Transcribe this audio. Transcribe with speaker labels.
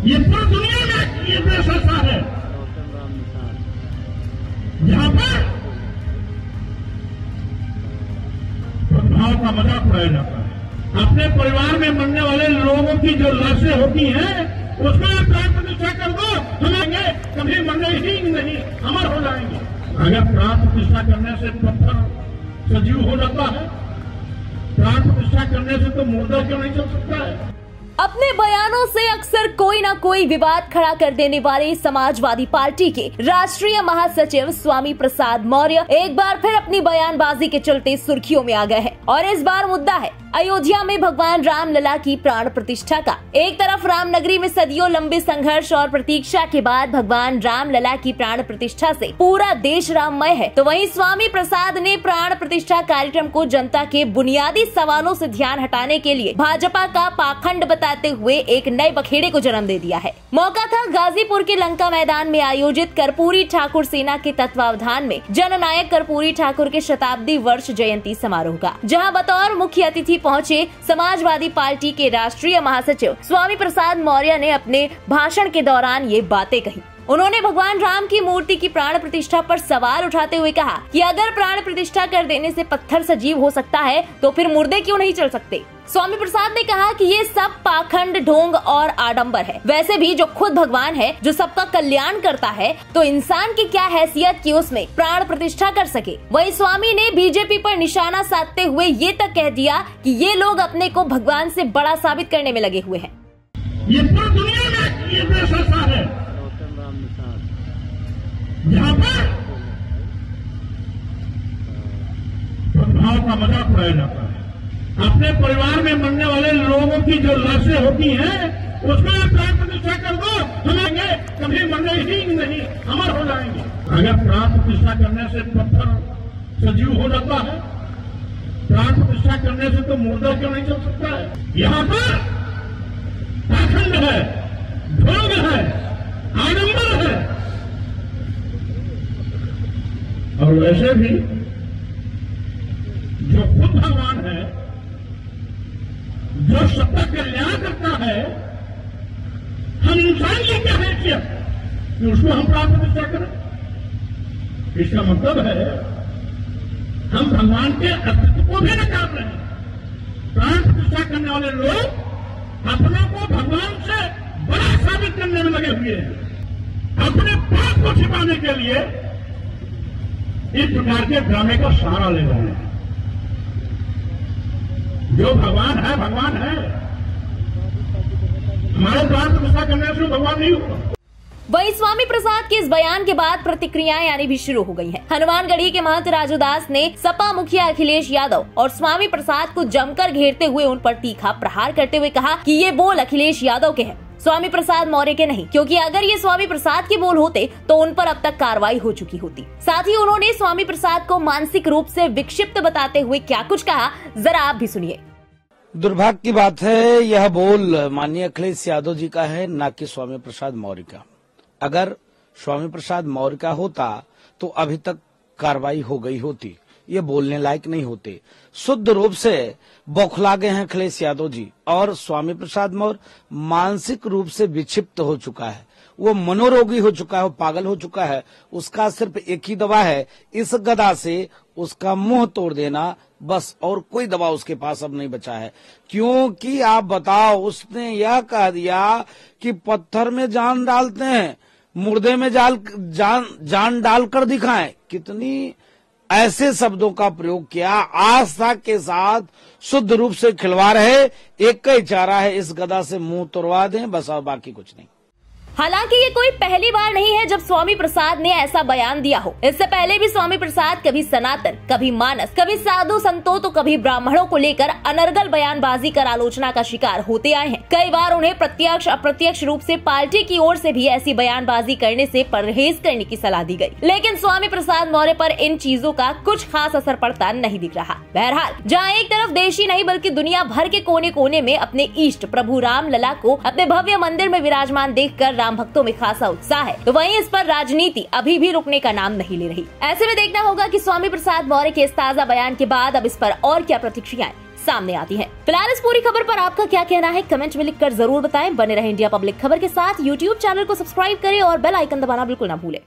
Speaker 1: ये पूरी दुनिया में ये देश ऐसा है जहां पर प्रभाव का मजाक उड़ाया जाता है। अपने परिवार में मरने वाले लोगों की जो लाशें होती हैं उसमें प्राण प्रतिष्ठा कर दो, हमें कभी मरने ही नहीं, अमर हो जाएंगे। अगर प्राण प्रतिष्ठा करने से पत्थर सजीव हो जाता है, प्राण प्रतिष्ठा करने से तो मुर्दा क्यों नहीं चल सकता है।
Speaker 2: अपने बयानों से अक्सर कोई न कोई विवाद खड़ा कर देने वाले समाजवादी पार्टी के राष्ट्रीय महासचिव स्वामी प्रसाद मौर्य एक बार फिर अपनी बयानबाजी के चलते सुर्खियों में आ गए हैं और इस बार मुद्दा है अयोध्या में भगवान राम लला की प्राण प्रतिष्ठा का। एक तरफ राम नगरी में सदियों लंबे संघर्ष और प्रतीक्षा के बाद भगवान राम लला की प्राण प्रतिष्ठा से पूरा देश राममय है, तो वहीं स्वामी प्रसाद ने प्राण प्रतिष्ठा कार्यक्रम को जनता के बुनियादी सवालों से ध्यान हटाने के लिए भाजपा का पाखंड बताते हुए एक नए बखेड़े को जन्म दे दिया है। मौका था गाजीपुर के लंका मैदान में आयोजित कर्पूरी ठाकुर सेना के तत्वावधान में जननायक कर्पूरी ठाकुर के शताब्दी वर्ष जयंती समारोह का, जहां बतौर मुख्य अतिथि पहुंचे समाजवादी पार्टी के राष्ट्रीय महासचिव स्वामी प्रसाद मौर्य ने अपने भाषण के दौरान ये बातें कही। उन्होंने भगवान राम की मूर्ति की प्राण प्रतिष्ठा पर सवाल उठाते हुए कहा कि अगर प्राण प्रतिष्ठा कर देने से पत्थर सजीव हो सकता है तो फिर मुर्दे क्यों नहीं चल सकते। स्वामी प्रसाद ने कहा कि ये सब पाखंड, ढोंग और आडंबर है। वैसे भी जो खुद भगवान है, जो सबका कल्याण करता है, तो इंसान की क्या हैसियत कि उसमें प्राण प्रतिष्ठा कर सके। वहीं स्वामी ने बीजेपी पर निशाना साधते हुए ये तक कह दिया कि ये लोग अपने को भगवान से बड़ा साबित करने में लगे हुए हैं।
Speaker 1: ये पूरी दुनिया में ये देश ऐसा है जहां पर प्रभाव का मजाक उड़ाया जाता है। अपने परिवार में मरने वाले लोगों की जो लाशें होती हैं उसमें प्राण प्रतिष्ठा कर दो, हमें कभी मरने ही नहीं, अमर हो जाएंगे। अगर प्राण प्रतिष्ठा करने से पत्थर सजीव हो जाता है, प्राण प्रतिष्ठा करने से तो मुर्दा क्यों नहीं चल सकता है। यहाँ पर पाखंड है, ढोंग है, आडंबर है। और वैसे भी जो खुद भगवान है, जो सबका कल्याण करता है, हम इंसान की क्या हैसियत कि उसको हम प्राण प्रतिष्ठा करें। इसका मतलब है हम भगवान के अस्तित्व को भी नकार रहे हैं। प्राण प्रतिष्ठा करने वाले लोग अपनों को भगवान से बड़ा साबित करने में लगे हुए हैं। अपने पाप को छिपाने के लिए इस प्रकार के ड्रामे का सहारा ले रहे हैं। जो भगवान है, भगवान है। हमारे प्राण प्रतिष्ठा करने से भगवान नहीं होगा।
Speaker 2: वहीं स्वामी प्रसाद के इस बयान के बाद प्रतिक्रियाएं आनी भी शुरू हो गई हैं। हनुमानगढ़ी के महंत राजू दास ने सपा मुखिया अखिलेश यादव और स्वामी प्रसाद को जमकर घेरते हुए उन पर तीखा प्रहार करते हुए कहा कि ये बोल अखिलेश यादव के हैं, स्वामी प्रसाद मौर्य के नहीं, क्योंकि अगर ये स्वामी प्रसाद के बोल होते तो उन पर अब तक कार्रवाई हो चुकी होती। साथ ही उन्होंने स्वामी प्रसाद को मानसिक रूप से विक्षिप्त बताते हुए क्या कुछ कहा, जरा आप भी सुनिए।
Speaker 3: दुर्भाग्य की बात है, यह बोल माननीय अखिलेश यादव जी का है, न कि स्वामी प्रसाद मौर्य का। अगर स्वामी प्रसाद मौर्य का होता तो अभी तक कार्रवाई हो गई होती, ये बोलने लायक नहीं होते। शुद्ध रूप से बौखला गए हैं अखिलेश यादव जी, और स्वामी प्रसाद मौर्य मानसिक रूप से विक्षिप्त हो चुका है, वो मनोरोगी हो चुका है, वो पागल हो चुका है। उसका सिर्फ एक ही दवा है, इस गदा से उसका मुंह तोड़ देना, बस, और कोई दवा उसके पास अब नहीं बचा है। क्योंकि आप बताओ, उसने यह कह दिया कि पत्थर में जान डालते हैं, मुर्दे में जान डालकर दिखाएं। कितनी ऐसे शब्दों का प्रयोग किया, आस्था के साथ शुद्ध रूप से खिलवाड़ है। एक ही चारा है, इस गदा से मुंह तोड़वा दें, बस, और बाकी कुछ नहीं।
Speaker 2: हालांकि ये कोई पहली बार नहीं है जब स्वामी प्रसाद ने ऐसा बयान दिया हो। इससे पहले भी स्वामी प्रसाद कभी सनातन, कभी मानस, कभी साधु संतों तो कभी ब्राह्मणों को लेकर अनर्गल बयानबाजी कर आलोचना का शिकार होते आए हैं। कई बार उन्हें प्रत्यक्ष अप्रत्यक्ष रूप से पार्टी की ओर से भी ऐसी बयानबाजी करने से परहेज करने की सलाह दी गई, लेकिन स्वामी प्रसाद मौर्य पर इन चीजों का कुछ खास असर पड़ता नहीं दिख रहा। बहरहाल, जहाँ एक तरफ देश ही नहीं बल्कि दुनिया भर के कोने कोने में अपने इष्ट प्रभु राम लला को अपने भव्य मंदिर में विराजमान देखकर राम भक्तों में खासा उत्साह है, तो वहीं इस पर राजनीति अभी भी रुकने का नाम नहीं ले रही। ऐसे में देखना होगा कि स्वामी प्रसाद मौर्य के इस ताजा बयान के बाद अब इस पर और क्या प्रतिक्रियाएं सामने आती है। फिलहाल इस पूरी खबर पर आपका क्या कहना है, कमेंट में लिखकर जरूर बताएं। बने रहे इंडिया पब्लिक खबर के साथ। यूट्यूब चैनल को सब्सक्राइब करें और बेल आइकन दबाना बिल्कुल ना भूलें।